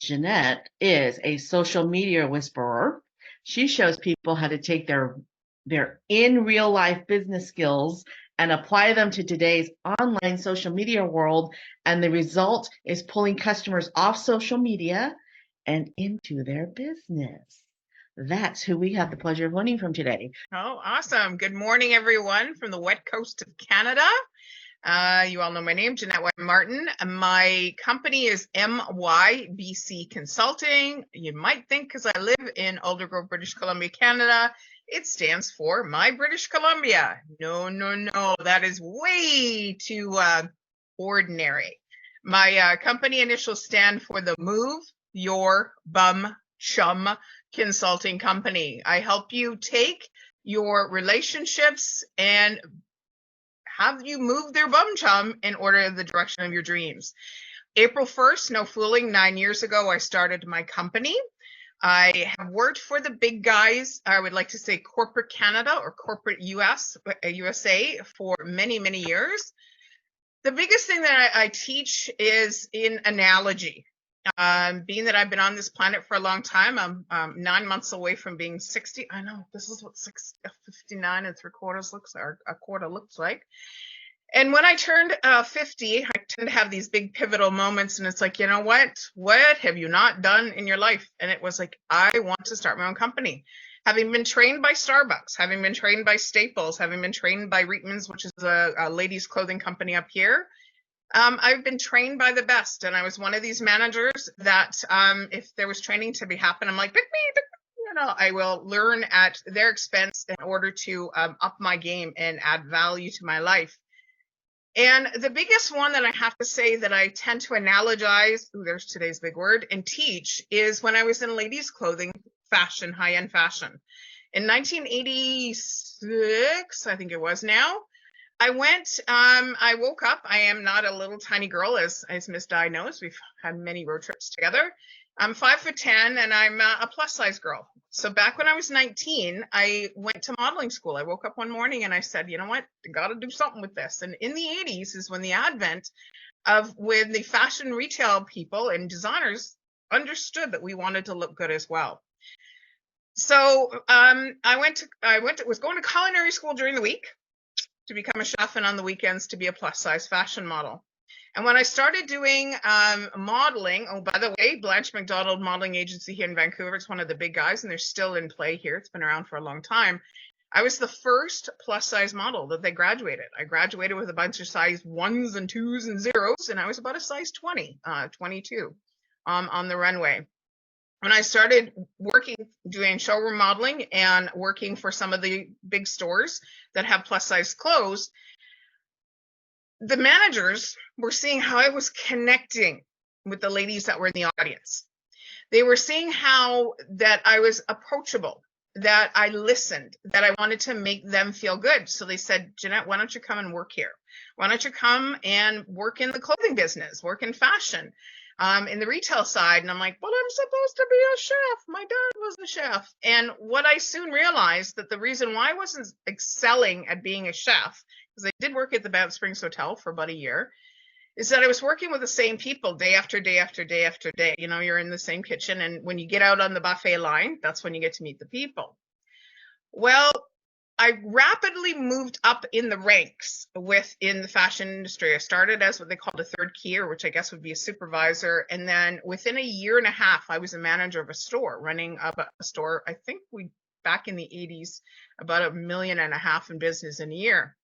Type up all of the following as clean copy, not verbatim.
Jeanette is a social media whisperer. She shows people how to take their in real life business skills and apply them to today's online social media world. And the result is pulling customers off social media and into their business. That's who we have the pleasure of learning from today. Oh, awesome. Good morning, everyone from the wet coast of Canada. You all know my name, Jeanette White Martin. My company is MYBC Consulting. You might think because I live in Aldergrove, British Columbia, Canada, it stands for My British Columbia. No, no, no. That is way too ordinary. My company initials stand for the Move Your Bum Chum Consulting Company. I help you take your relationships and have you move their bum chum in order the direction of your dreams. April 1st, no fooling, 9 years ago, I started my company. I have worked for the big guys, I would like to say corporate Canada or corporate USA for many, many years. The biggest thing that I teach is in analogy. Being that I've been on this planet for a long time, I'm 9 months away from being 60. I know this is what 59 and 3/4 looks, or a quarter looks like. And when I turned 50, I tend to have these big pivotal moments, and it's like, you know what? What have you not done in your life? And it was like, I want to start my own company. Having been trained by Starbucks, having been trained by Staples, having been trained by Reitmans, which is a ladies' clothing company up here, I've been trained by the best, and I was one of these managers that if there was training to be happen, I'm like, pick me, you know, I will learn at their expense in order to up my game and add value to my life. And the biggest one that I have to say that I tend to analogize, there's today's big word, and teach is when I was in ladies' clothing, fashion, high-end fashion. In 1986, I think it was now, I woke up. I am not a little tiny girl, as Miss Di knows. We've had many road trips together. I'm 5'10", and I'm a plus size girl. So back when I was 19, I went to modeling school. I woke up one morning and I said, you know what? I got to do something with this. And in the 80s is when the advent of when the fashion retail people and designers understood that we wanted to look good as well. So I was going to culinary school during the week to become a chef, and on the weekends to be a plus size fashion model. And when I started doing modeling, oh, by the way, Blanche McDonald Modeling Agency here in Vancouver, it's one of the big guys, and they're still in play here. It's been around for a long time. I was the first plus size model that they graduated. I graduated with a bunch of size 1s and 2s and 0s, and I was about a size 20, 22 on the runway. When I started working, doing showroom modeling and working for some of the big stores that have plus size clothes, the managers were seeing how I was connecting with the ladies that were in the audience. They were seeing how that I was approachable, that I listened, that I wanted to make them feel good. So they said, Jeanette, why don't you come and work here? Why don't you come and work in the clothing business, work in fashion? In the retail side. And I'm like, but I'm supposed to be a chef. My dad was a chef. And what I soon realized that the reason why I wasn't excelling at being a chef, because I did work at the Banff Springs Hotel for about a year, is that I was working with the same people day after day after day after day. You know, you're in the same kitchen, and when you get out on the buffet line, that's when you get to meet the people. Well, I rapidly moved up in the ranks within the fashion industry. I started as what they called a third keyer, which I guess would be a supervisor. And then within a year and a half, I was a manager of a store, running up a store. I think back in the 80s, about $1.5 million in business in a year.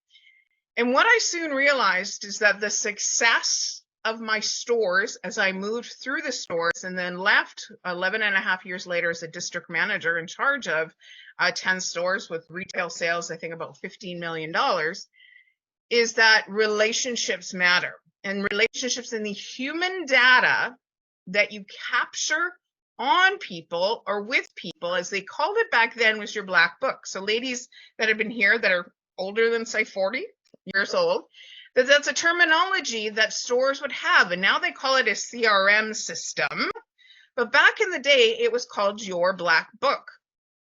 And what I soon realized is that the success of my stores as I moved through the stores and then left 11.5 years later as a district manager in charge of 10 stores with retail sales, I think about $15 million, is that relationships matter. And relationships in the human data that you capture on people or with people, as they called it back then, was your black book. So ladies that have been here that are older than, say, 40 years old, that's a terminology that stores would have. And now they call it a CRM system. But back in the day, it was called your black book.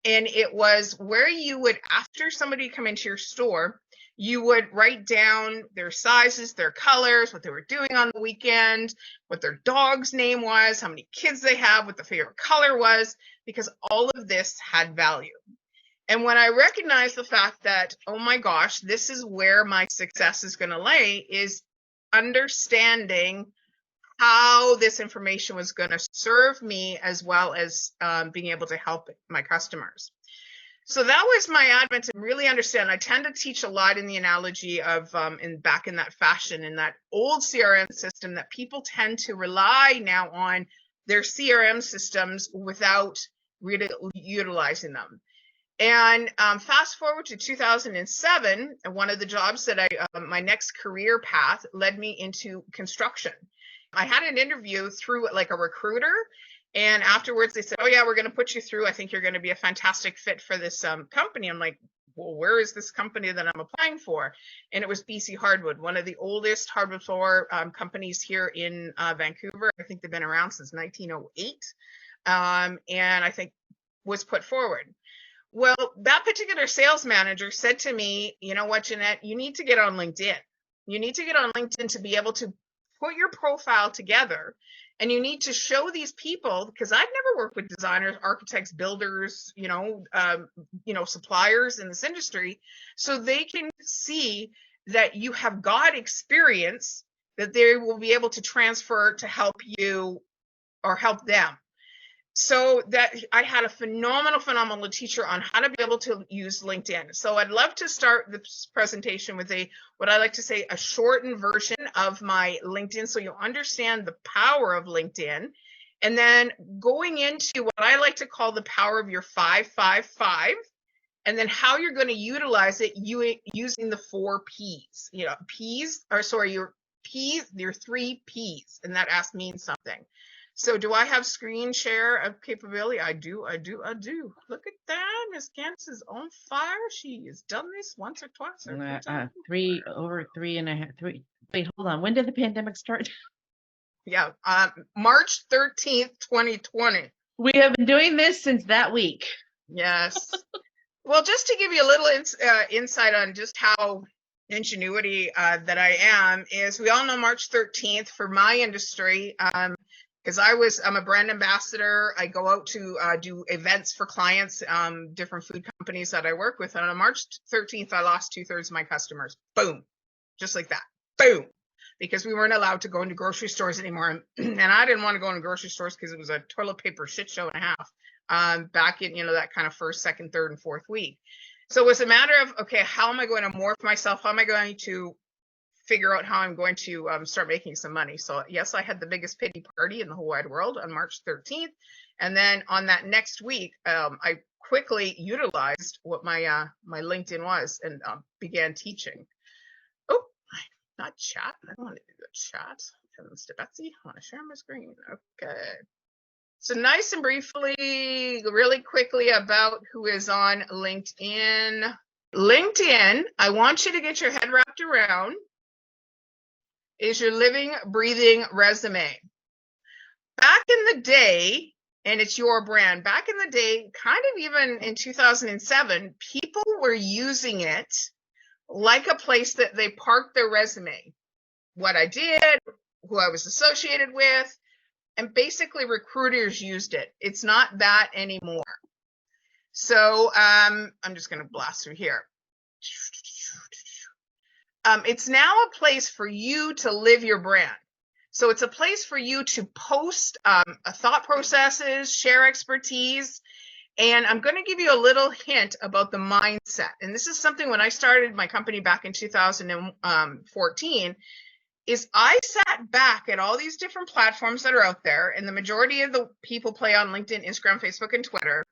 And it was where you would, after somebody come into your store, You would write down their sizes, their colors, what they were doing on the weekend, what their dog's name was, how many kids they have, what the favorite color was, because all of this had value. And when I recognized the fact that, oh my gosh, this is where my success is going to lay, is understanding how this information was going to serve me as well as being able to help my customers. So that was my advent to really understand. I tend to teach a lot in the analogy of back in that fashion, in that old CRM system, that people tend to rely now on their CRM systems without really utilizing them. And fast forward to 2007, one of the jobs that my next career path led me into construction. I had an interview through like a recruiter, and afterwards they said, oh yeah, we're going to put you through. I think you're going to be a fantastic fit for this company. I'm like, well, where is this company that I'm applying for? And it was BC Hardwood, one of the oldest hardwood floor companies here in Vancouver. I think they've been around since 1908, and I think was put forward. Well, that particular sales manager said to me, you know what, Jeanette, you need to get on LinkedIn. You need to get on LinkedIn to be able to put your profile together, and you need to show these people, because I've never worked with designers, architects, builders, suppliers in this industry, so they can see that you have got experience that they will be able to transfer to help you or help them. So that I had a phenomenal teacher on how to be able to use LinkedIn. So I'd love to start this presentation with what I like to say, a shortened version of my LinkedIn, so you'll understand the power of LinkedIn. And then going into what I like to call the power of your 5-5-5, and then how you're going to utilize it using the 4 P's. Your P's, your 3 P's, and that means something. So do I have screen share of capability? I do. Look at that. Miss Candace is on fire. She has done this once or twice. Or over 3.5. Wait, hold on. When did the pandemic start? Yeah, March 13th, 2020. We have been doing this since that week. Yes. Well, just to give you a little insight on just how ingenuity that I am, is we all know March 13th for my industry. Because I'm a brand ambassador. I go out to do events for clients, different food companies that I work with. And on March 13th, I lost 2/3 of my customers. Boom. Just like that. Boom. Because we weren't allowed to go into grocery stores anymore. And I didn't want to go into grocery stores because it was a toilet paper shit show and a half back in, that kind of first, second, third, and fourth week. So it was a matter of, okay, how am I going to morph myself? How am I going to figure out how I'm going to start making some money? So yes, I had the biggest pity party in the whole wide world on March 13th. And then on that next week, I quickly utilized what my LinkedIn was and began teaching. Oh, not chat. I don't want to do the chat. Mr. Betsy, I want to share my screen. Okay. So nice and briefly, really quickly about who is on LinkedIn. LinkedIn, I want you to get your head wrapped around, is your living, breathing resume. Back in the day, and it's your brand, back in the day, kind of even in 2007, people were using it like a place that they parked their resume. What I did, who I was associated with, and basically recruiters used it. It's not that anymore. So I'm just going to blast through here. It's now a place for you to live your brand. So it's a place for you to post thought processes, share expertise. And I'm going to give you a little hint about the mindset. And this is something when I started my company back in 2014, is I sat back at all these different platforms that are out there, and the majority of the people play on LinkedIn, Instagram, Facebook, and Twitter.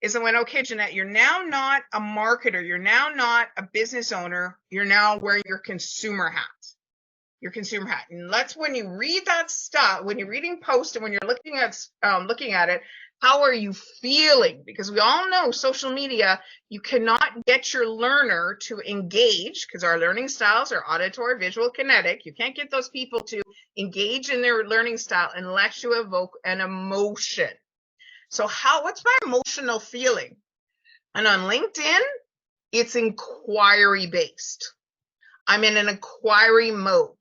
Is I went, okay, Jeanette, you're now not a marketer. You're now not a business owner. You're now wearing your consumer hat. Your consumer hat. And that's when you read that stuff, when you're reading posts and when you're looking at it, how are you feeling? Because we all know social media, you cannot get your learner to engage, because our learning styles are auditory, visual, kinetic. You can't get those people to engage in their learning style unless you evoke an emotion. So what's my emotional feeling? And on LinkedIn, it's inquiry based. I'm in an inquiry mode.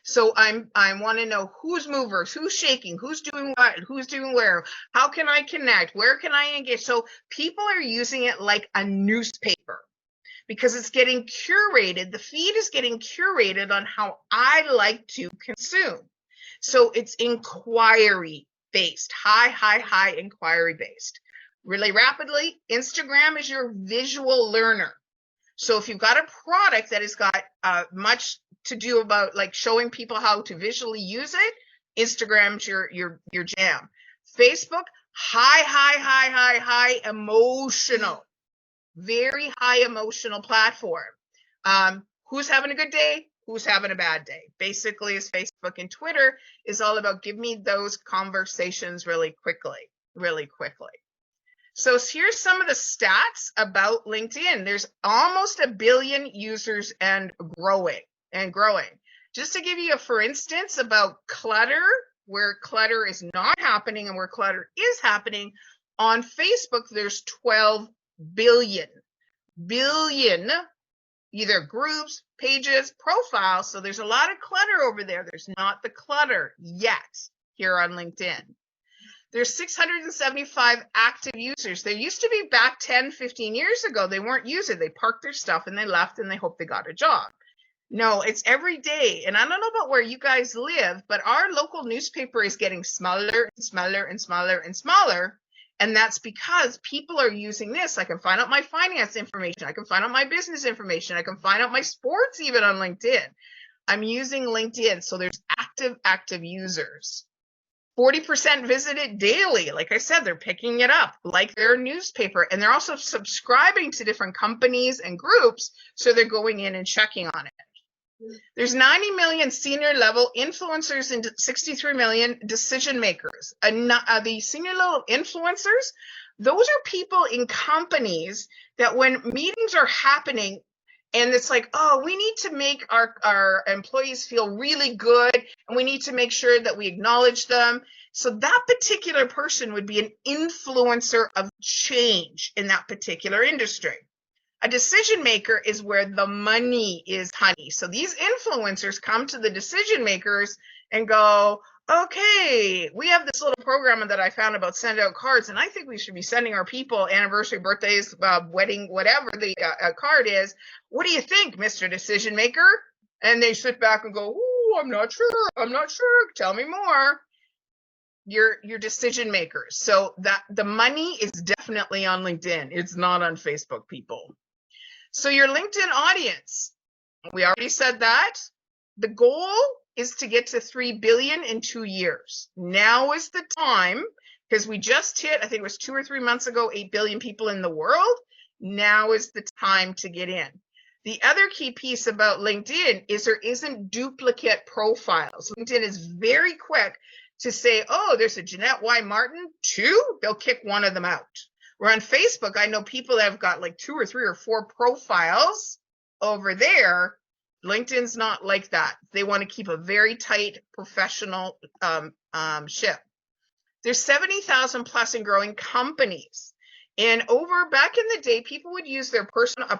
So I want to know who's movers, who's shaking, who's doing what, who's doing where, how can I connect, where can I engage? So people are using it like a newspaper because it's getting curated. The feed is getting curated on how I like to consume. So it's inquiry based, high inquiry based. Really rapidly, Instagram is your visual learner. So if you've got a product that has got much to do about like showing people how to visually use it, Instagram's your jam. Facebook, high emotional, very high emotional platform. Who's having a good day? Who's having a bad day? Basically, is Facebook and Twitter is all about give me those conversations really quickly. So here's some of the stats about LinkedIn. There's almost 1 billion users and growing. Just to give you for instance, about clutter, where clutter is not happening and where clutter is happening, on Facebook, there's 12 billion either groups, pages, profiles. So there's a lot of clutter over there. There's not the clutter yet here on LinkedIn. There's 675 active users. There used to be back 10, 15 years ago, they weren't using. They parked their stuff and they left and they hoped they got a job. No, it's every day. And I don't know about where you guys live, but our local newspaper is getting smaller and smaller and smaller and smaller. And that's because people are using this. I can find out my finance information. I can find out my business information. I can find out my sports even on LinkedIn. I'm using LinkedIn. So there's active users. 40% visit it daily. Like I said, they're picking it up like their newspaper. And they're also subscribing to different companies and groups. So they're going in and checking on it. There's 90 million senior level influencers and 63 million decision makers. The senior level influencers, those are people in companies that when meetings are happening and it's like, oh, we need to make our employees feel really good and we need to make sure that we acknowledge them. So that particular person would be an influencer of change in that particular industry. A decision maker is where the money is, honey. So these influencers come to the decision makers and go, okay, we have this little program that I found about send out cards, and I think we should be sending our people anniversary, birthdays, wedding, whatever the card is. What do you think, Mr. Decision Maker? And they sit back and go, ooh, I'm not sure. Tell me more. Your decision makers. So that the money is definitely on LinkedIn. It's not on Facebook, people. So your LinkedIn audience, we already said that. The goal is to get to 3 billion in 2 years. Now is the time, because we just hit, I think it was 2 or 3 months ago, 8 billion people in the world. Now is the time to get in. The other key piece about LinkedIn is there isn't duplicate profiles. LinkedIn is very quick to say, oh, there's a Jeanette Y. Martin, 2, they'll kick one of them out. Where on Facebook, I know people that have got like 2 or 3 or 4 profiles over there. LinkedIn's not like that. They want to keep a very tight professional ship. There's 70,000 plus and growing companies. And back in the day, people would use their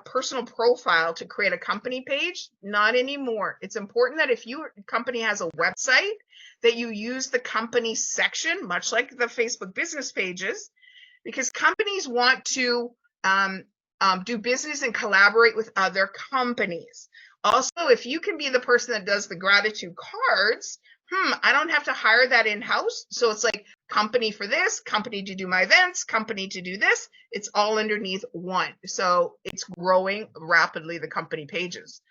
personal profile to create a company page. Not anymore. It's important that if your company has a website, that you use the company section, much like the Facebook business pages, because companies want to do business and collaborate with other companies. Also, if you can be the person that does the gratitude cards, I don't have to hire that in-house. So it's like company for this, company to do my events, company to do this. It's all underneath one. So it's growing rapidly, the company pages.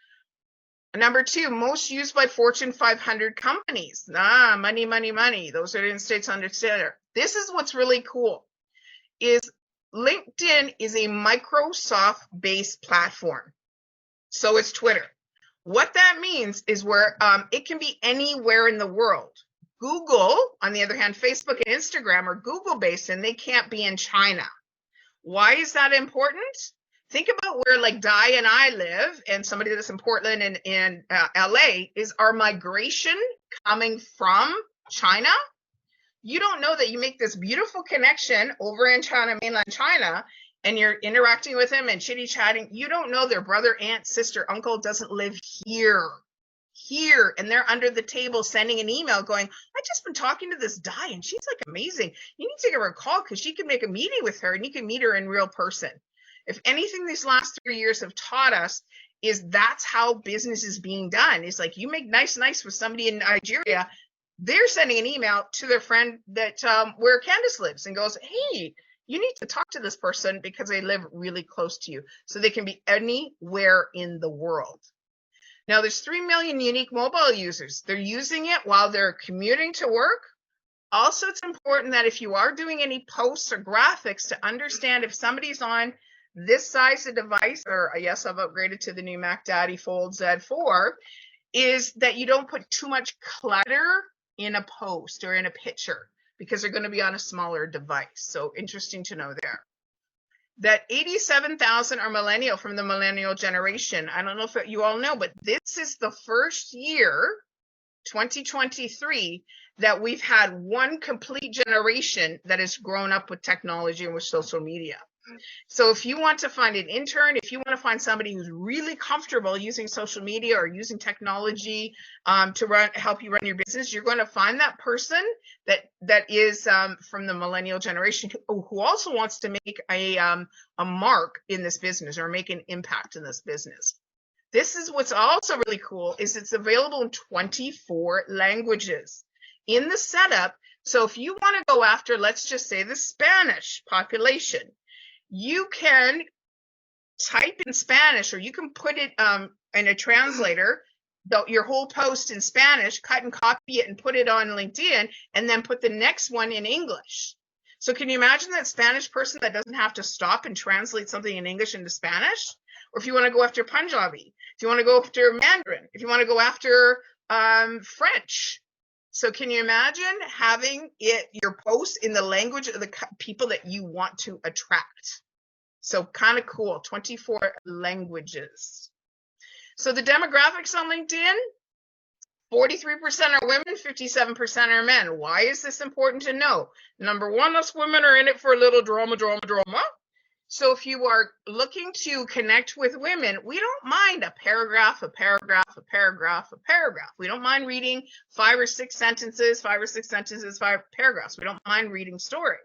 Number 2, most used by Fortune 500 companies. Money. Those are in states under standard. This is what's really cool. Is LinkedIn is a Microsoft-based platform. So it's Twitter. What that means is where it can be anywhere in the world. Google, on the other hand, Facebook and Instagram are Google-based and they can't be in China. Why is that important? Think about where like Di and I live and somebody that's in Portland and in LA. Is our migration coming from China? You don't know that you make this beautiful connection over in China, mainland China, and you're interacting with them and chitty chatting, you don't know their brother, aunt, sister, uncle doesn't live here, and they're under the table sending an email going, I just been talking to this Di and she's like amazing. You need to give her a call because she can make a meeting with her and you can meet her in real person. If anything these last 3 years have taught us is that's how business is being done. It's like you make nice with somebody in Nigeria, they're sending an email to their friend that where Candace lives and goes, hey, you need to talk to this person because they live really close to you. So they can be anywhere in the world. Now there's 3 million unique mobile users. They're using it while they're commuting to work. Also, it's important that if you are doing any posts or graphics to understand if somebody's on this size of device, or yes, I've upgraded to the new Mac Daddy Fold Z4, is that you don't put too much clutter in a post or in a picture because they're going to be on a smaller device. So interesting to know there. That 87,000 are millennial, from the millennial generation. I don't know if you all know, but this is the first year, 2023, that we've had one complete generation that has grown up with technology and with social media. So if you want to find an intern, if you want to find somebody who's really comfortable using social media or using technology to help you run your business, you're going to find that person that is from the millennial generation who also wants to make a mark in this business or make an impact in this business. This is what's also really cool is it's available in 24 languages in the setup. So if you want to go after, let's just say, the Spanish population, you can type in Spanish, or you can put it in a translator, your whole post in Spanish, cut and copy it and put it on LinkedIn, and then put the next one in English. So can you imagine that Spanish person that doesn't have to stop and translate something in English into Spanish? Or if you want to go after Punjabi, if you want to go after Mandarin, if you want to go after French. So can you imagine having your post in the language of the people that you want to attract? So kind of cool, 24 languages. So the demographics on LinkedIn, 43% are women, 57% are men. Why is this important to know? Number one, us women are in it for a little drama. So if you are looking to connect with women, we don't mind a paragraph. We don't mind reading 5 or 6 sentences, 5 paragraphs. We don't mind reading story.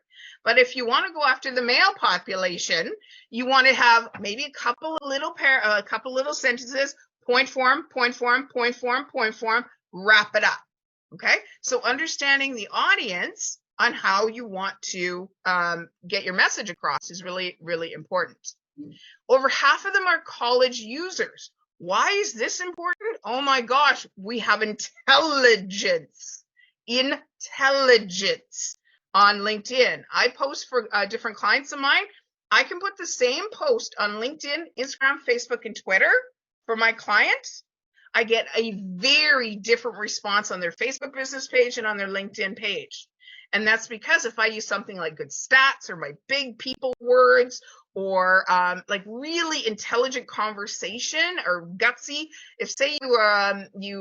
But if you want to go after the male population, you want to have maybe a couple little sentences, point form, wrap it up. Okay? So understanding the audience on how you want to get your message across is really, really important. Over half of them are college users. Why is this important? Oh my gosh, we have intelligence on LinkedIn. I post for different clients of mine. I can put the same post on LinkedIn, Instagram, Facebook, and Twitter for my clients. I get a very different response on their Facebook business page and on their LinkedIn page. And that's because if I use something like good stats or my big people words or like really intelligent conversation or gutsy, if say you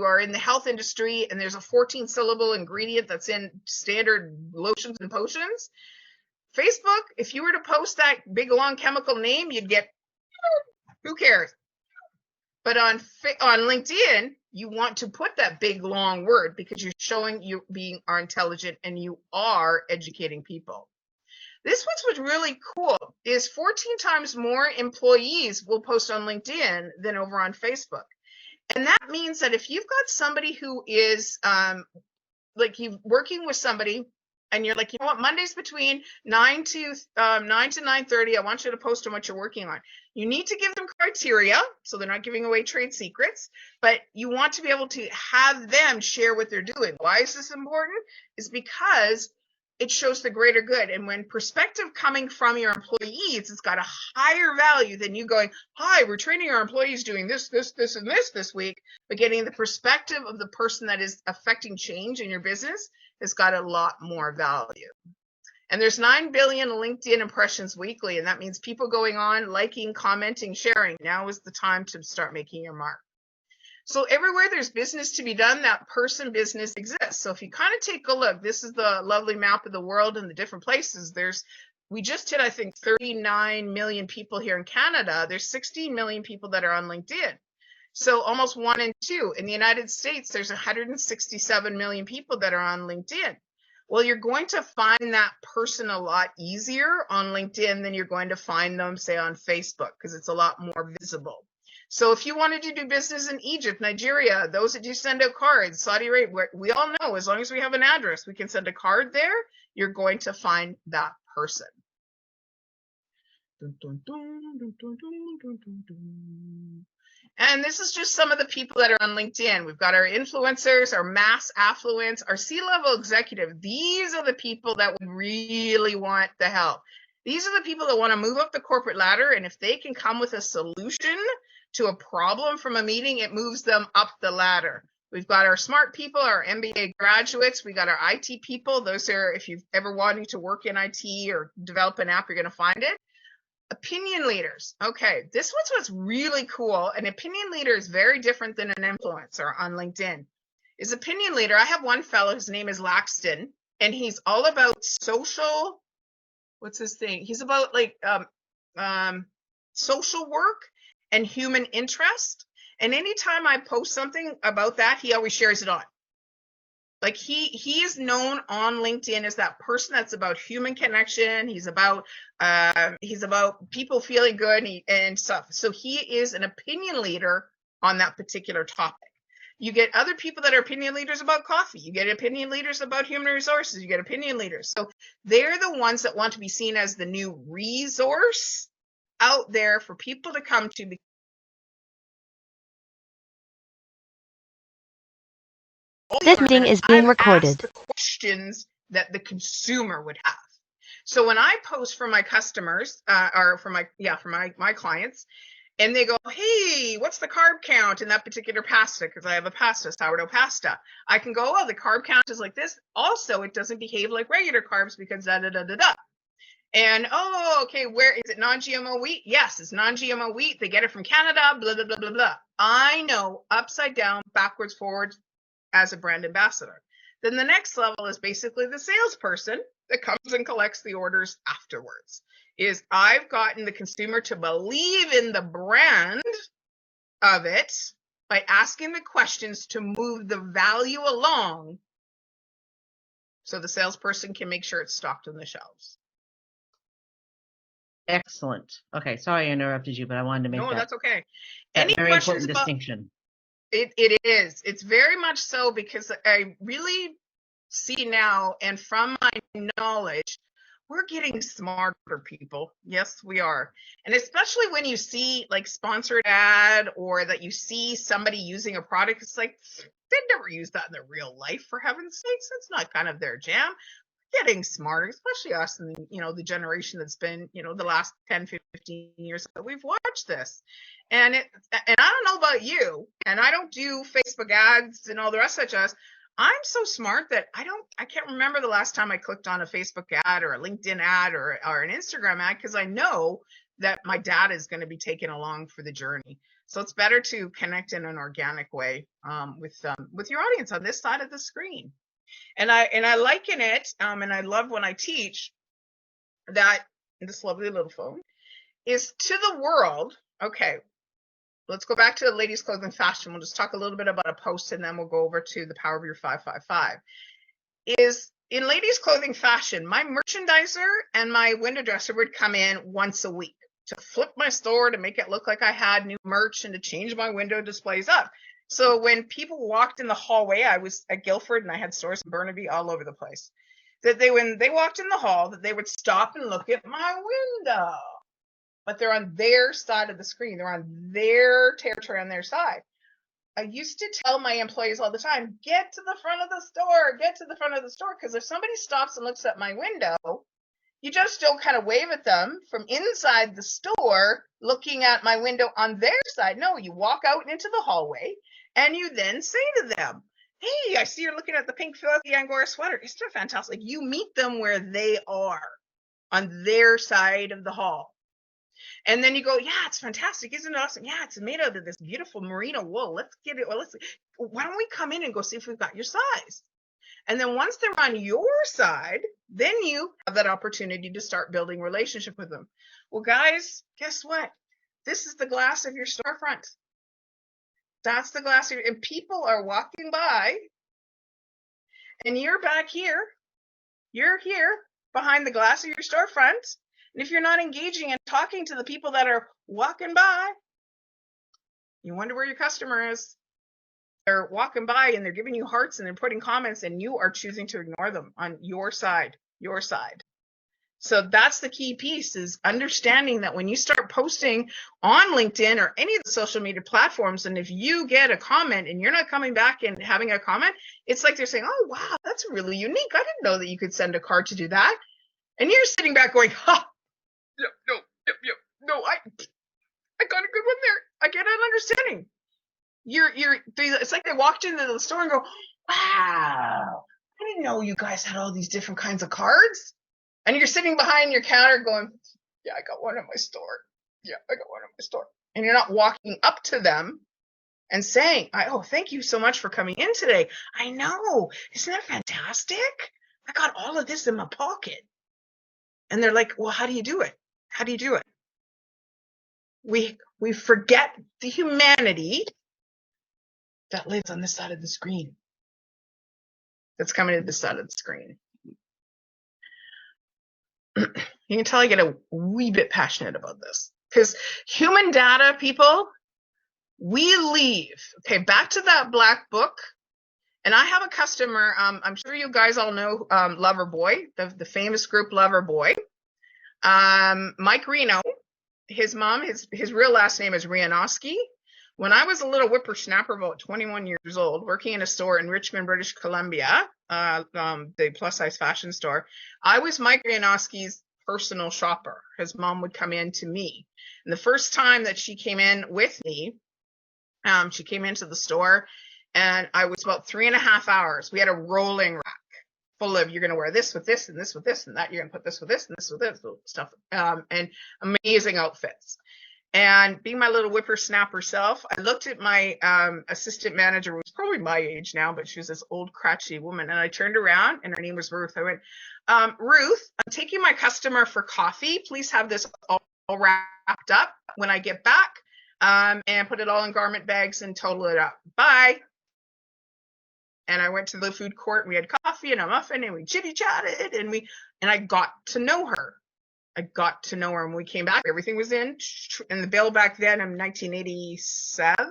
are in the health industry and there's a 14-syllable ingredient that's in standard lotions and potions, Facebook, if you were to post that big long chemical name, you'd get, who cares? But on LinkedIn, you want to put that big long word because you're showing you are intelligent and you are educating people. This what's really cool is 14 times more employees will post on LinkedIn than over on Facebook. And that means that if you've got somebody who is like you working with somebody and you're like, you know what, Mondays between 9 to 9:30, I want you to post on what you're working on. You need to give them criteria, so they're not giving away trade secrets, but you want to be able to have them share what they're doing. Why is this important? It's because it shows the greater good. And when perspective coming from your employees, it's got a higher value than you going, hi, we're training our employees doing this, and this week, but getting the perspective of the person that is affecting change in your business has got a lot more value. And there's 9 billion LinkedIn impressions weekly, and that means people going on, liking, commenting, sharing. Now is the time to start making your mark. So everywhere there's business to be done, that person business exists. So if you kind of take a look, this is the lovely map of the world and the different places. There's we just hit, I think, 39 million people here in Canada. There's 16 million people that are on LinkedIn. So almost 1 in 2. In the United States, there's 167 million people that are on LinkedIn. Well, you're going to find that person a lot easier on LinkedIn than you're going to find them, say, on Facebook, because it's a lot more visible. So if you wanted to do business in Egypt, Nigeria, those that do send out cards, Saudi Arabia, we all know as long as we have an address, we can send a card there, you're going to find that person. And this is just some of the people that are on LinkedIn. We've got our influencers, our mass affluents, our C-level executive. These are the people that would really want the help. These are the people that want to move up the corporate ladder. And if they can come with a solution to a problem from a meeting, it moves them up the ladder. We've got our smart people, our MBA graduates. We got our IT people. Those are, if you've ever wanted to work in IT or develop an app, you're going to find it. Opinion leaders. Okay, this one's what's really cool. An opinion leader is very different than an influencer on LinkedIn. Is opinion leader. I have one fellow, his name is Laxton, and he's all about social, what's his thing? He's about like social work and human interest. And anytime I post something about that, he always shares it on. Like he is known on LinkedIn as that person that's about human connection. He's about people feeling good and stuff. So he is an opinion leader on that particular topic. You get other people that are opinion leaders about coffee. You get opinion leaders about human resources. You get opinion leaders. So they're the ones that want to be seen as the new resource out there for people to come to. This meeting is being recorded. The questions that the consumer would have. So when I post for my customers, or for my clients, and they go, hey, what's the carb count in that particular pasta? Because I have a pasta, sourdough pasta. I can go, oh, the carb count is like this. Also, it doesn't behave like regular carbs because da da da da da. And oh, okay, where is it? Non-GMO wheat? Yes, it's non-GMO wheat. They get it from Canada. Blah blah blah blah blah. I know upside down, backwards, forwards, as a brand ambassador. Then the next level is basically the salesperson that comes and collects the orders afterwards. Is I've gotten the consumer to believe in the brand of it by asking the questions to move the value along so the salesperson can make sure it's stocked on the shelves. Excellent. Okay, sorry I interrupted you, but I wanted to make No, that's okay. that Any very questions important about distinction. it is. It's very much so, because I really see now, and from my knowledge, we're getting smarter, people. Yes, we are. And especially when you see like sponsored ad, or that you see somebody using a product, it's like they'd never use that in their real life, for heaven's sakes. That's not kind of their jam. Getting smarter, especially us and the generation that's been the last 10 15 years that we've watched this. And I don't know about you, and I don't do Facebook ads and all the rest of it. I'm so smart that I can't remember the last time I clicked on a Facebook ad or a LinkedIn ad or an Instagram ad, because I know that my data is going to be taken along for the journey. So it's better to connect in an organic way with your audience on this side of the screen. And I liken it, and I love when I teach that this lovely little phone is to the world. Okay, let's go back to the ladies' clothing fashion. We'll just talk a little bit about a post, and then we'll go over to the power of your 555. Is in ladies' clothing fashion, my merchandiser and my window dresser would come in once a week to flip my store, to make it look like I had new merch, and to change my window displays up. So when people walked in the hallway, I was at Guildford and I had stores in Burnaby all over the place, that when they walked in the hall, that they would stop and look at my window. But they're on their side of the screen. They're on their territory, on their side. I used to tell my employees all the time, get to the front of the store, get to the front of the store. Because if somebody stops and looks at my window, you just don't kind of wave at them from inside the store looking at my window on their side. No, you walk out into the hallway and you then say to them, hey, I see you're looking at the pink fluffy Angora sweater. Isn't it fantastic? You meet them where they are, on their side of the hall. And then you go, yeah, it's fantastic. Isn't it awesome? Yeah, it's made out of this beautiful merino wool. Let's get it. Why don't we come in and go see if we've got your size? And then once they're on your side, then you have that opportunity to start building relationship with them. Well, guys, guess what? This is the glass of your storefront. That's the glass of your, and people are walking by, and you're back here. You're here behind the glass of your storefront. And if you're not engaging and talking to the people that are walking by, you wonder where your customer is. They're walking by and they're giving you hearts and they're putting comments, and you are choosing to ignore them on your side. So that's the key piece, is understanding that when you start posting on LinkedIn or any of the social media platforms, and if you get a comment and you're not coming back and having a comment, it's like they're saying, oh, wow, that's really unique. I didn't know that you could send a card to do that. And you're sitting back going, ha, no, I got a good one there. I get an understanding. It's like they walked into the store and go, wow, I didn't know you guys had all these different kinds of cards. And you're sitting behind your counter going, yeah, I got one in my store. Yeah, I got one in my store. And you're not walking up to them and saying, oh, thank you so much for coming in today. I know. Isn't that fantastic? I got all of this in my pocket. And they're like, well, how do you do it? How do you do it? We forget the humanity that lives on this side of the screen. That's coming to this side of the screen. You can tell I get a wee bit passionate about this, because human data, people, we leave. Okay, back to that black book. And I have a customer, I'm sure you guys all know Loverboy, the famous group Loverboy. Mike Reno, his mom, his real last name is Rianowski. When I was a little whippersnapper, about 21 years old, working in a store in Richmond, British Columbia, the plus size fashion store, I was Mike Rianowski's personal shopper. His mom would come in to me. And the first time that she came in with me, she came into the store, and I was about 3.5 hours. We had a rolling rack full of, you're going to wear this with this and this with this and that. You're going to put this with this and this with this stuff, and amazing outfits. And being my little whippersnapper self, I looked at my assistant manager, who was probably my age now, but she was this old, crotchety woman. And I turned around, and her name was Ruth. I went, Ruth, I'm taking my customer for coffee. Please have this all wrapped up when I get back, and put it all in garment bags and total it up. Bye. And I went to the food court, and we had coffee and a muffin, and we chitty-chatted, and I got to know her. When we came back, everything was in, and the bill back then in 1987, I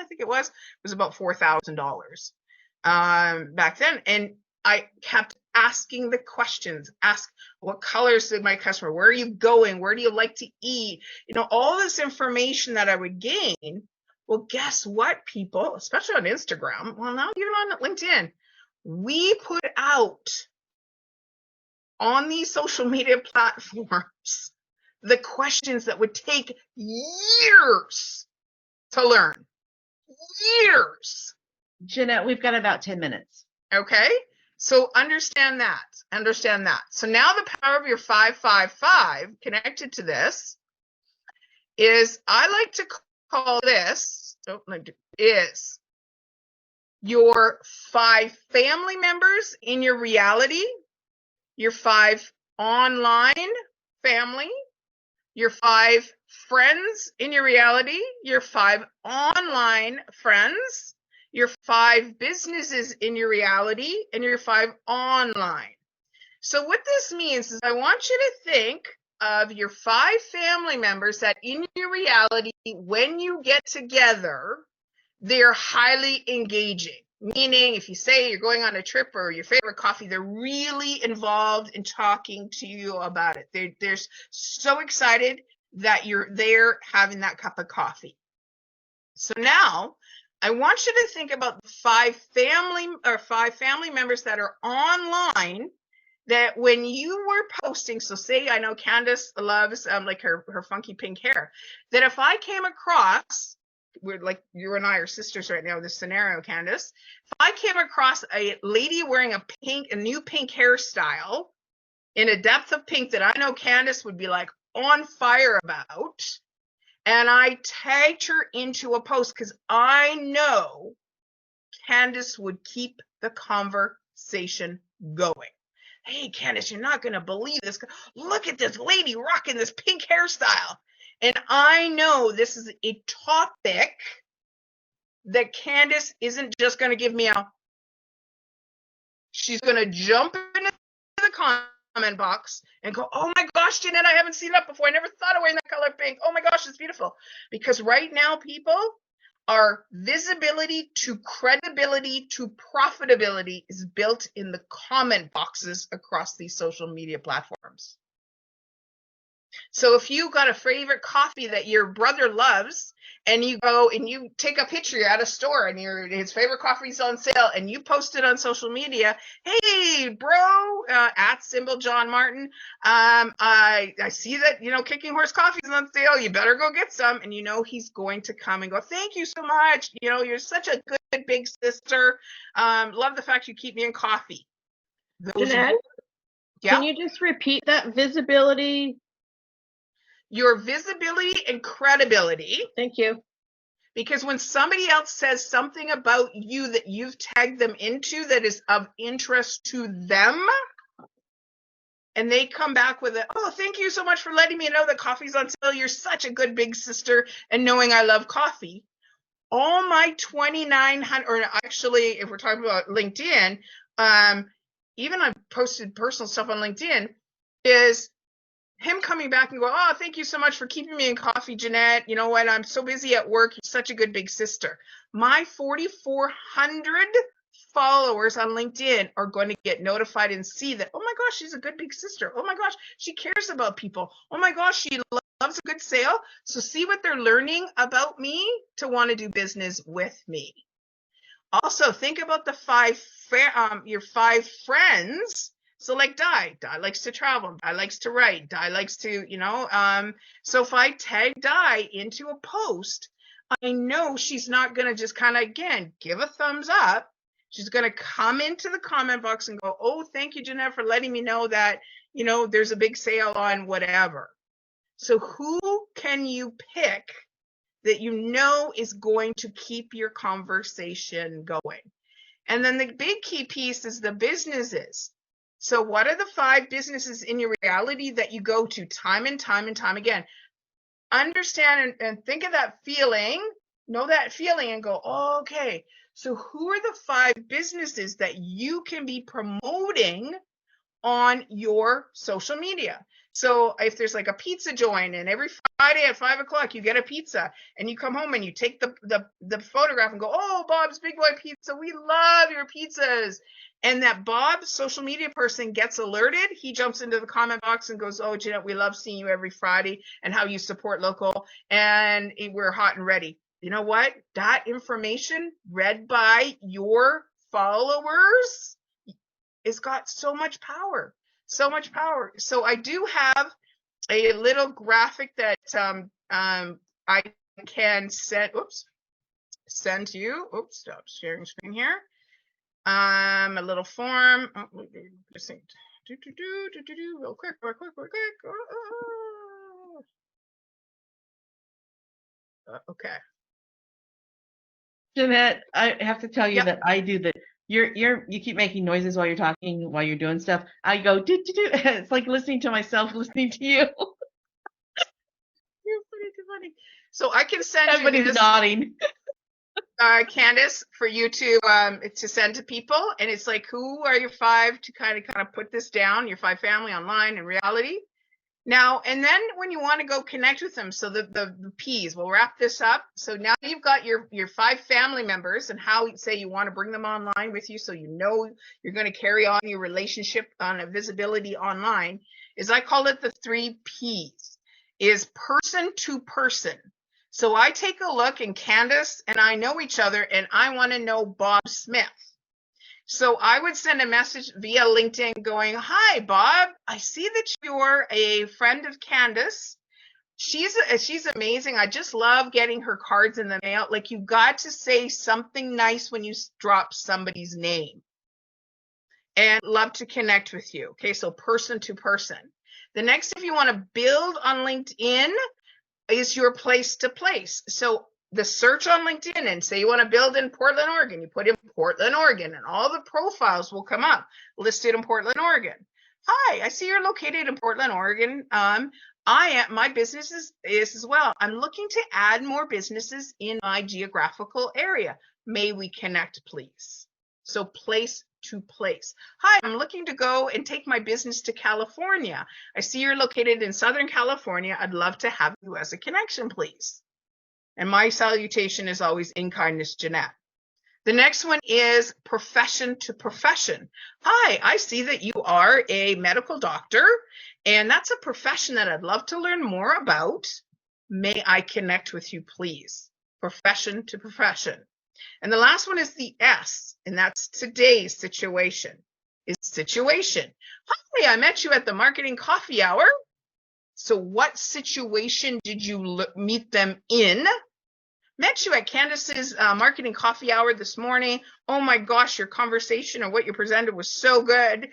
think it was about $4,000 back then. And I kept asking the questions. Ask, what colors did my customer? Where are you going? Where do you like to eat? All this information that I would gain. Well, guess what, people, especially on Instagram, well, now even on LinkedIn, we put out on these social media platforms the questions that would take years to learn. Years. Jeanette, we've got about 10 minutes. Okay. So understand that. So now the power of your 555 connected to this is, I like to call this, is your 5 family members in your reality, your 5 online family, your 5 friends in your reality, your 5 online friends, your 5 businesses in your reality, and your 5 online. So what this means is, I want you to think of your 5 family members that in your reality, when you get together, they're highly engaging. Meaning, if you say you're going on a trip or your favorite coffee, they're really involved in talking to you about it. They're so excited that you're there having that cup of coffee. So now I want you to think about 5 family members that are online, that when you were posting, so say, I know Candace loves like her funky pink hair, that if I came across, we're like, you and I are sisters right now in this scenario, Candace. If I came across a lady wearing a new pink hairstyle in a depth of pink that I know Candace would be like on fire about, and I tagged her into a post, because I know Candace would keep the conversation conversation going. Hey, Candace, you're not going to believe this. Look at this lady rocking this pink hairstyle. And I know this is a topic that Candace isn't just going to give me a, she's going to jump into the comment box and go, oh my gosh, Jeanette, I haven't seen that before. I never thought of wearing that color pink. Oh my gosh, it's beautiful. Because right now, people, our visibility to credibility to profitability is built in the comment boxes across these social media platforms. So if you got a favorite coffee that your brother loves and you go and you take a picture, you're at a store and his favorite coffee is on sale and you post it on social media, hey bro, at symbol John Martin, I see that, Kicking Horse Coffee is on sale, you better go get some. And he's going to come and go, thank you so much, you're such a good big sister, love the fact you keep me in coffee. Jeanette, yeah? Can you just repeat that? Visibility? Your visibility and credibility. Thank you. Because when somebody else says something about you that you've tagged them into that is of interest to them, and they come back with oh, thank you so much for letting me know that coffee's on sale. You're such a good big sister and knowing I love coffee. All my 2,900, or actually, if we're talking about LinkedIn, even I've posted personal stuff on LinkedIn, is him coming back and go, oh, thank you so much for keeping me in coffee, Jeanette. You know what? I'm so busy at work. You're such a good big sister. My 4,400 followers on LinkedIn are going to get notified and see that, oh my gosh, she's a good big sister. Oh my gosh, she cares about people. Oh my gosh, she loves a good sale. So see what they're learning about me to want to do business with me. Also, think about the your 5 friends. So like Di likes to travel, Di likes to write, Di likes to, so if I tag Di into a post, I know she's not going to just kind of, again, give a thumbs up. She's going to come into the comment box and go, oh, thank you, Jeanette, for letting me know that, there's a big sale on whatever. So who can you pick that is going to keep your conversation going? And then the big key piece is the businesses. So what are the 5 businesses in your reality that you go to time and time and time again? Understand and think of that feeling, know that feeling and go, oh, okay, so who are the 5 businesses that you can be promoting on your social media? So if there's like a pizza joint and every Friday at 5 o'clock you get a pizza and you come home and you take the photograph and go, oh, Bob's Big Boy Pizza, we love your pizzas. And that Bob, social media person, gets alerted. He jumps into the comment box and goes, oh, Jeanette, we love seeing you every Friday and how you support local. And we're hot and ready. You know what? That information read by your followers has got so much power. So much power. So I do have a little graphic that I can send to you. Oops, stop sharing screen here. A little form. Oh, just real quick. Okay. Jeanette, I have to tell you Yep. that I do that. You keep making noises while you're talking, while you're doing stuff. I go do. It's like listening to myself, listening to you. You're too funny. So I can send Everybody's you this, nodding. Candace, for you to send to people, and it's like, who are your 5 to kind of put this down? Your 5 family online in reality. Now, and then when you want to go connect with them, so the P's, we'll wrap this up. So now you've got your 5 family members and how, say, you want to bring them online with you, so you're going to carry on your relationship on a visibility online, is I call it the 3 P's, is person to person. So I take a look, and Candace and I know each other, and I want to know Bob Smith. So I would send a message via LinkedIn going, hi, Bob, I see that you're a friend of Candace. She's amazing. I just love getting her cards in the mail. Like, you got to say something nice when you drop somebody's name, and love to connect with you. Okay, so person to person. The next, if you want to build on LinkedIn, is your place to place. So the search on LinkedIn and say you want to build in Portland, Oregon. You put in Portland, Oregon, and all the profiles will come up listed in Portland, Oregon. Hi, I see you're located in Portland, Oregon. My business is as well. I'm looking to add more businesses in my geographical area. May we connect, please? So place to place. Hi, I'm looking to go and take my business to California. I see you're located in Southern California. I'd love to have you as a connection, please. And my salutation is always in kindness, Jeanette. The next one is profession to profession. Hi, I see that you are a medical doctor, and that's a profession that I'd love to learn more about. May I connect with you, please? Profession to profession. And the last one is the S, and that's today's situation. Is situation. Hi, I met you at the marketing coffee hour. So what situation did you meet them in? Met you at Candace's marketing coffee hour this morning. Oh my gosh, your conversation or what you presented was so good.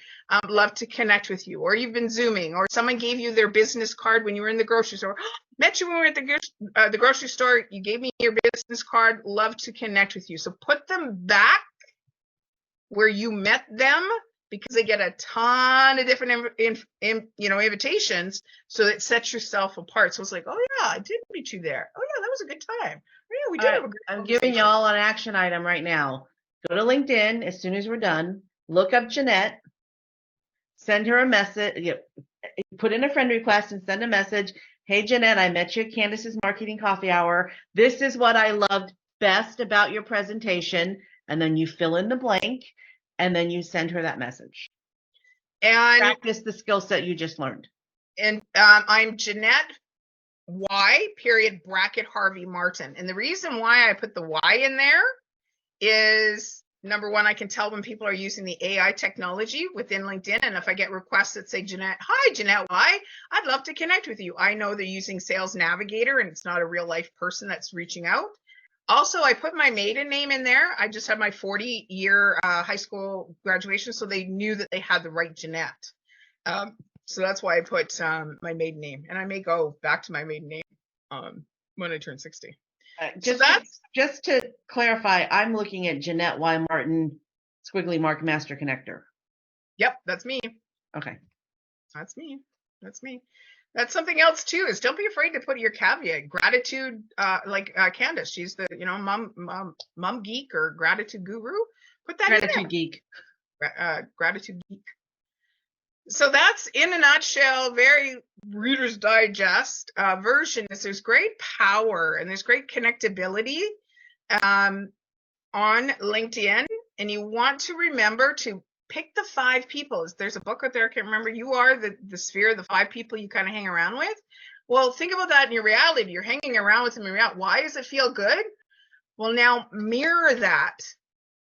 Love to connect with you. Or you've been Zooming, or someone gave you their business card when you were in the grocery store. Met you when we were at the grocery store. You gave me your business card. Love to connect with you. So put them back where you met them, because they get a ton of different invitations. So it sets yourself apart. So it's like, oh yeah, I did meet you there. Oh yeah, that was a good time. Oh yeah, we did have a great I'm giving y'all an action item right now. Go to LinkedIn as soon as we're done. Look up Jeanette. Send her a message. Put in a friend request and send a message. Hey, Jeanette, I met you at Candace's Marketing Coffee Hour. This is what I loved best about your presentation. And then you fill in the blank, and then you send her that message. And practice the skill set you just learned. And I'm Jeanette Y / Harvey Martin. And the reason why I put the Y in there is, number one, I can tell when people are using the AI technology within LinkedIn. And if I get requests that say, Jeanette, hi, Jeanette Y, I'd love to connect with you. I know they're using Sales Navigator and it's not a real life person that's reaching out. Also, I put my maiden name in there. I just had my 40-year high school graduation, so they knew that they had the right Jeanette. So that's why I put my maiden name. And I may go back to my maiden name when I turn 60. Just to clarify, I'm looking at Jeanette Y. Martin, Squiggly Mark Master Connector. Yep, that's me. Okay. That's me. That's me. That's something else too, is don't be afraid to put your caveat. Gratitude, like Candace, she's the mom geek or gratitude guru. Put that Gratitude in there. geek. Gratitude geek. So that's in a nutshell, very Reader's Digest version. Is there's great power and there's great connectability on LinkedIn, and you want to remember to pick the 5 people. There's a book out there, I can't remember. You are the sphere of the 5 people you kind of hang around with. Well, think about that in your reality. You're hanging around with them in reality. Why does it feel good? Well, now mirror that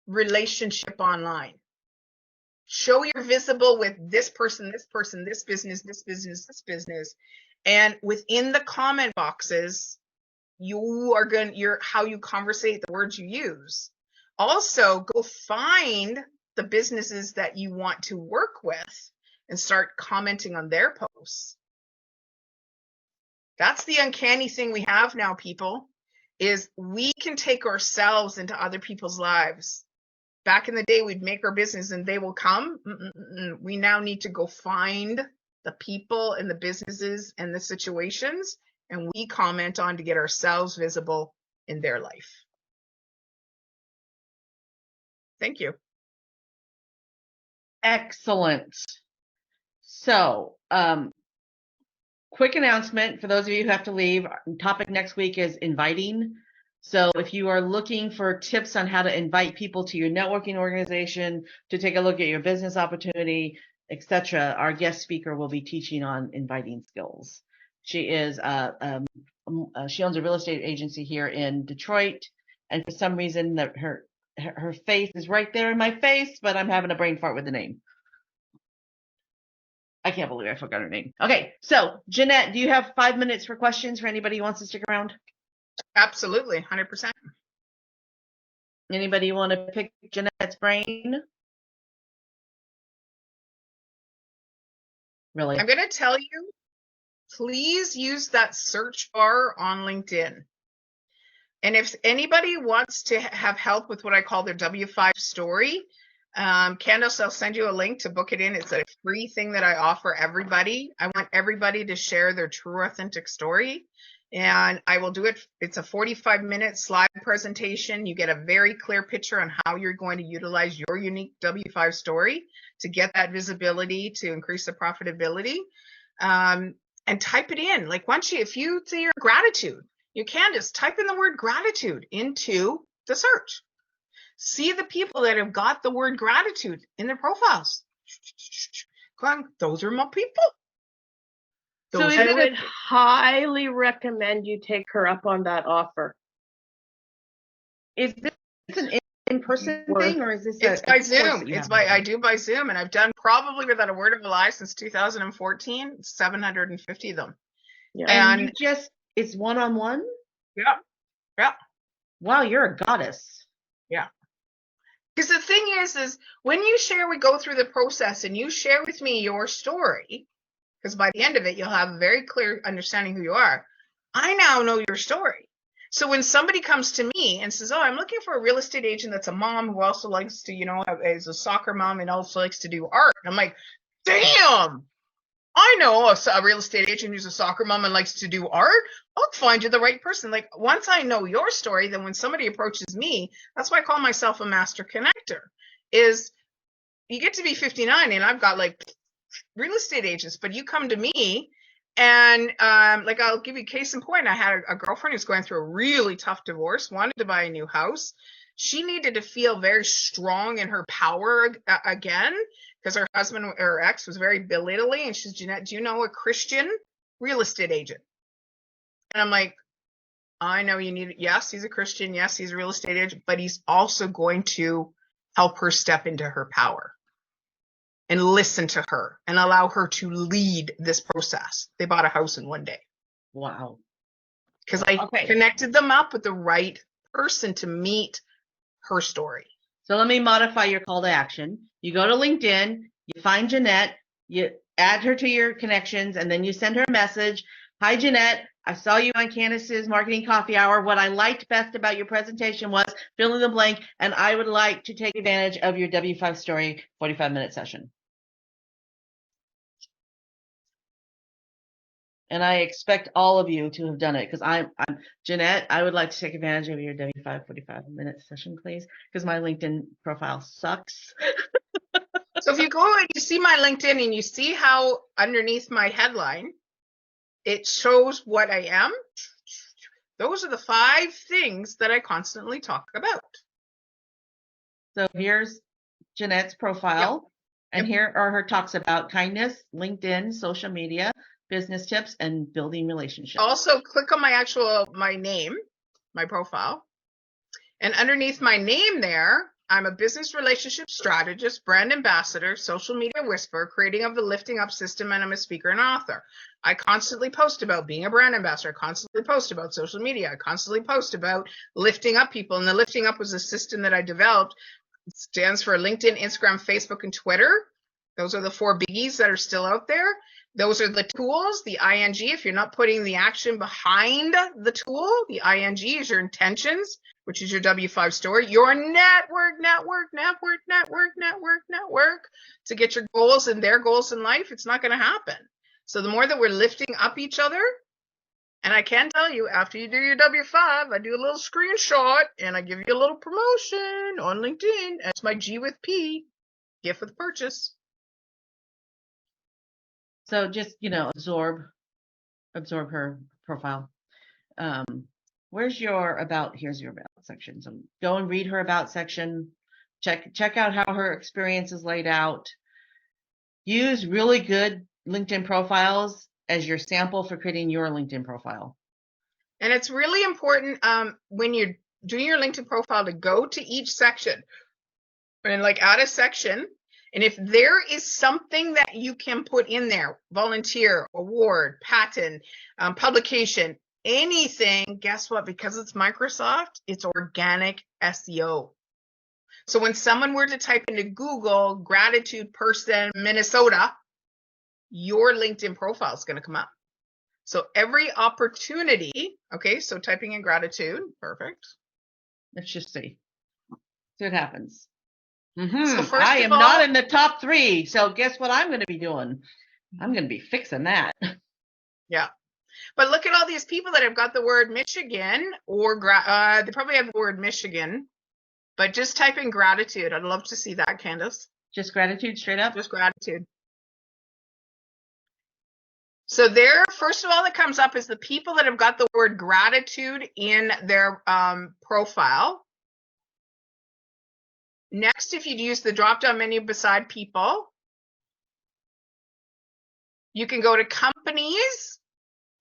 relationship online. Show you're visible with this person, this business, this business, this business. And within the comment boxes, how you conversate, the words you use. Also, go find the businesses that you want to work with and start commenting on their posts. That's the uncanny thing we have now, people, is we can take ourselves into other people's lives. Back in the day, we'd make our business and they will come. We now need to go find the people and the businesses and the situations, and we comment on to get ourselves visible in their life. Thank you. Excellent. So, quick announcement for those of you who have to leave. Our topic next week is inviting. So if you are looking for tips on how to invite people to your networking organization, to take a look at your business opportunity, etc., our guest speaker will be teaching on inviting skills. She is she owns a real estate agency here in Detroit, and for some reason that her face is right there in my face, but I'm having a brain fart with the name. I can't believe I forgot her name. Okay, so Jeanette, do you have 5 minutes for questions for anybody who wants to stick around? Absolutely, 100%. Anybody want to pick Jeanette's brain? Really? I'm going to tell you, please use that search bar on LinkedIn. And if anybody wants to have help with what I call their W5 story, Candace, I'll send you a link to book it in. It's a free thing that I offer everybody. I want everybody to share their true, authentic story. And I will do it. It's a 45-minute slide presentation. You get a very clear picture on how you're going to utilize your unique W5 story to get that visibility, to increase the profitability. And type it in. Like if you say your gratitude, you can just type in the word gratitude into the search. See the people that have got the word gratitude in their profiles. Those are my people. So I would highly recommend you take her up on that offer. is this an in-person thing, or is this It's by Zoom. I do. do by Zoom, and I've done probably without a word of a lie since 2014, 750 of them. Yeah. And it's one-on-one? Yeah. Yeah. Wow, you're a goddess. Yeah. Because the thing is when you share, we go through the process and you share with me your story, because by the end of it, you'll have a very clear understanding who you are. I now know your story. So when somebody comes to me and says, I'm looking for a real estate agent that's a mom who also likes to, is a soccer mom and also likes to do art. I'm like, damn, I know a real estate agent who's a soccer mom and likes to do art. I'll find you the right person. Like, once I know your story, then when somebody approaches me, that's why I call myself a master connector, is you get to be 59 and I've got like real estate agents, but you come to me and like, I'll give you a case in point. I had a girlfriend who's going through a really tough divorce, wanted to buy a new house. She needed to feel very strong in her power again, because her husband or her ex was very belittling. And she's, Jeanette, do you know a Christian real estate agent? And I'm like, I know you need it. Yes, he's a Christian. Yes, he's a real estate agent, but he's also going to help her step into her power and listen to her and allow her to lead this process. They bought a house in one day. Wow. Because I connected them up with the right person to meet her story. So let me modify your call to action. You go to LinkedIn, you find Jeanette, you add her to your connections, and then you send her a message. Hi, Jeanette. I saw you on Candace's Marketing Coffee Hour. What I liked best about your presentation was fill in the blank, and I would like to take advantage of your W5 story 45-minute session. And I expect all of you to have done it, because I'm Jeanette. I would like to take advantage of your W5 45-minute session, please, because my LinkedIn profile sucks. So if you go and you see my LinkedIn and you see how underneath my headline, it shows what I am. Those are the 5 things that I constantly talk about. So here's Jeanette's profile. Yep. And here are her talks about kindness, LinkedIn, social media, business tips, and building relationships. Also, click on my name, my profile. And underneath my name there, I'm a business relationship strategist, brand ambassador, social media whisperer, creating of the lifting up system, and I'm a speaker and author. I constantly post about being a brand ambassador. I constantly post about social media. I constantly post about lifting up people. And the lifting up was a system that I developed. It stands for LinkedIn, Instagram, Facebook, and Twitter. Those are the 4 biggies that are still out there. Those are the tools, the ING. If you're not putting the action behind the tool, the ING is your intentions, which is your W5 story, your network to get your goals and their goals in life. It's not going to happen. So the more that we're lifting up each other, and I can tell you, after you do your W5, I do a little screenshot and I give you a little promotion on LinkedIn. That's my G with P, gift with purchase. So just, absorb her profile. Here's your about section. So go and read her about section. Check out how her experience is laid out. Use really good LinkedIn profiles as your sample for creating your LinkedIn profile. And it's really important when you're doing your LinkedIn profile to go to each section and add a section. And if there is something that you can put in there, volunteer, award, patent, publication, anything, guess what? Because it's Microsoft, it's organic SEO. So when someone were to type into Google, gratitude person, Minnesota, your LinkedIn profile is going to come up. So every opportunity, okay, so typing in gratitude, perfect. Let's just see. See what happens. So first I of am all, not in the top 3. So guess what I'm going to be doing? I'm going to be fixing that. yeah. But look at all these people that have got the word Michigan or they probably have the word Michigan, but just type in gratitude. I'd love to see that, Candace. Just gratitude straight up. Just gratitude. So there, first of all, that comes up is the people that have got the word gratitude in their profile. Next, if you'd use the drop-down menu beside people, you can go to companies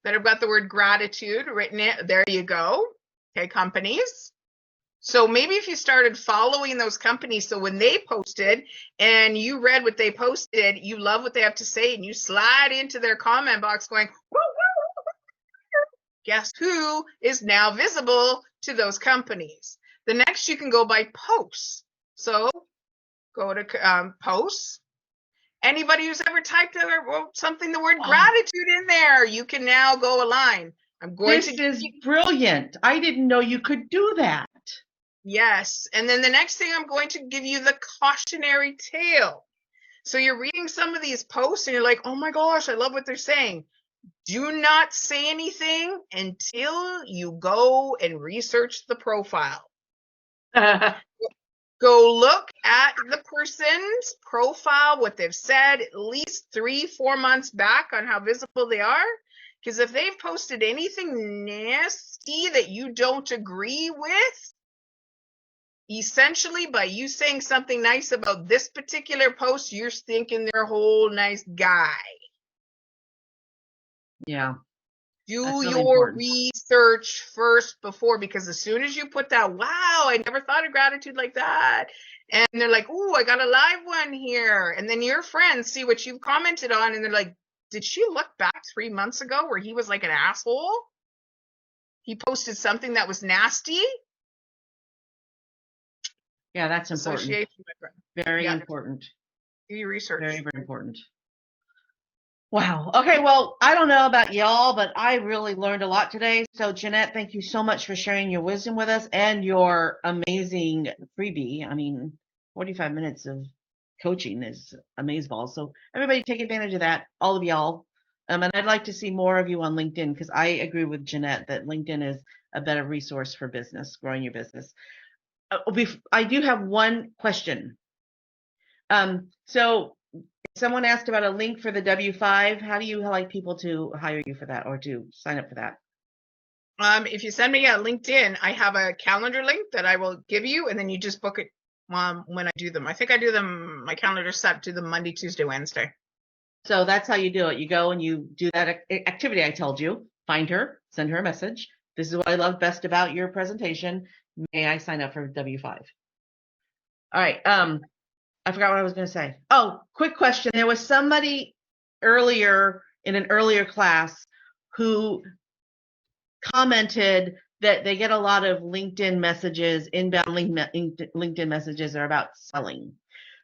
that have got the word gratitude written in. There you go. Okay, companies. So maybe if you started following those companies, so when they posted and you read what they posted, you love what they have to say, and you slide into their comment box going, woo, woo, guess who is now visible to those companies? The next, you can go by posts. So go to posts. Anybody who's ever typed or wrote something, the word gratitude in there, you can now go align. This is brilliant. I didn't know you could do that. Yes. And then the next thing, I'm going to give you the cautionary tale. So you're reading some of these posts and you're like, oh my gosh, I love what they're saying. Do not say anything until you go and research the profile. Go look at the person's profile, what they've said at least 3-4 months back on how visible they are. Because if they've posted anything nasty that you don't agree with, essentially by you saying something nice about this particular post, you're thinking they're a whole nice guy. Yeah. Do really your important. research first before, because as soon as you put that, wow, I never thought of gratitude like that. And they're like, oh, I got a live one here. And then your friends see what you've commented on and they're like, did she look back 3 months ago where he was like an asshole? He posted something that was nasty. Yeah, that's important. Association, my friend. Very Yeah. important. Do your research. Very, very important. Wow. Okay. Well, I don't know about y'all, but I really learned a lot today. So Jeanette, thank you so much for sharing your wisdom with us and your amazing freebie. I mean, 45 minutes of coaching is amazeballs. So everybody take advantage of that, all of y'all. And I'd like to see more of you on LinkedIn, because I agree with Jeanette that LinkedIn is a better resource for business, growing your business. I do have one question. So someone asked about a link for the W5. How do you like people to hire you for that or to sign up for that? If you send me a LinkedIn, I have a calendar link that I will give you, and then you just book it when I do them. I think I do them, my calendar set to the Monday, Tuesday, Wednesday. So that's how you do it. You go and you do that activity I told you. Find her, send her a message. This is what I love best about your presentation. May I sign up for W5? All right. I forgot what I was going to say. Oh, quick question. There was somebody earlier in an earlier class who commented that they get a lot of LinkedIn messages, inbound LinkedIn messages are about selling.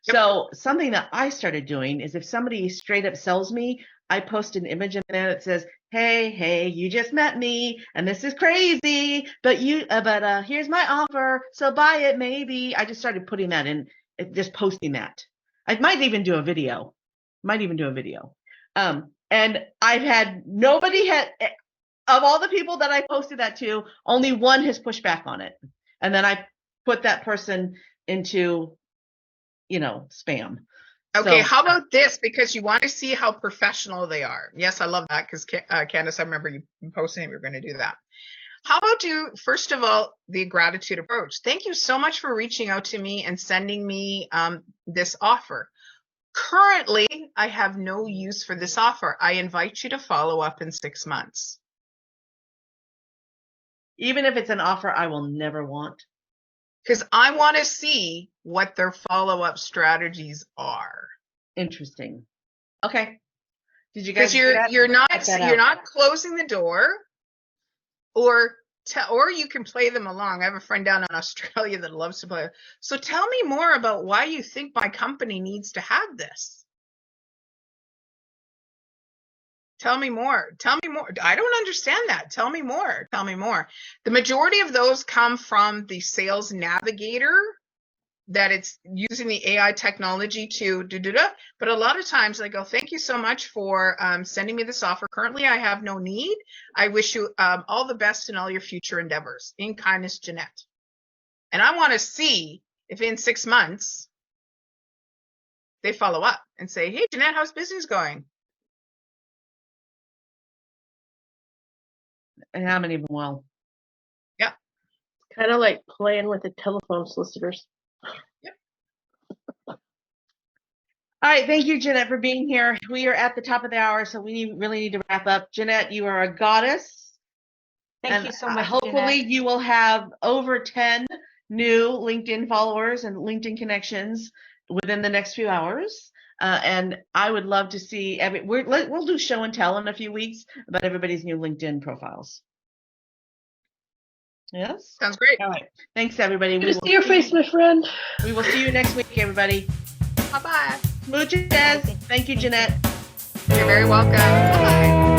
Yep. So something that I started doing is if somebody straight up sells me, I post an image in there that says, hey, you just met me and this is crazy, but here's my offer. So buy it, maybe. I just started putting that in, just posting that. I might even do a video. And I've had of all the people that I posted that to, only one has pushed back on it. And then I put that person into, spam. Okay, so, how about this? Because you want to see how professional they are. Yes, I love that because Candace, I remember you posting it, we were going to do that. How about you, first of all, the gratitude approach. Thank you so much for reaching out to me and sending me this offer. Currently, I have no use for this offer. I invite you to follow up in 6 months. Even if it's an offer I will never want? Because I want to see what their follow-up strategies are. Interesting. Okay. Did you guys? Because you're not closing the door, or you can play them along. I have a friend down in Australia that loves to play. So tell me more about why you think my company needs to have this. Tell me more. Tell me more. I don't understand that. Tell me more. Tell me more. The majority of those come from the Sales Navigator, that it's using the AI technology to do. But a lot of times I go, thank you so much for sending me this offer. Currently, I have no need. I wish you all the best in all your future endeavors. In kindness, Jeanette. And I want to see if in 6 months they follow up and say, hey, Jeanette, how's business going? And how many of them will? Kind of like playing with the telephone solicitors. All right. Thank you, Jeanette, for being here. We are at the top of the hour, so we really need to wrap up. Jeanette, you are a goddess. Thank you so much, Hopefully Jeanette. you will have over 10 new LinkedIn followers and LinkedIn connections within the next few hours. And I would love to see, we'll do show and tell in a few weeks about everybody's new LinkedIn profiles. Yes? Sounds great. All right. Thanks, everybody. Good to see your face, my friend. We will see you next week, everybody. Bye-bye. Smooches. Thank you, Jeanette. You're very welcome. Bye-bye.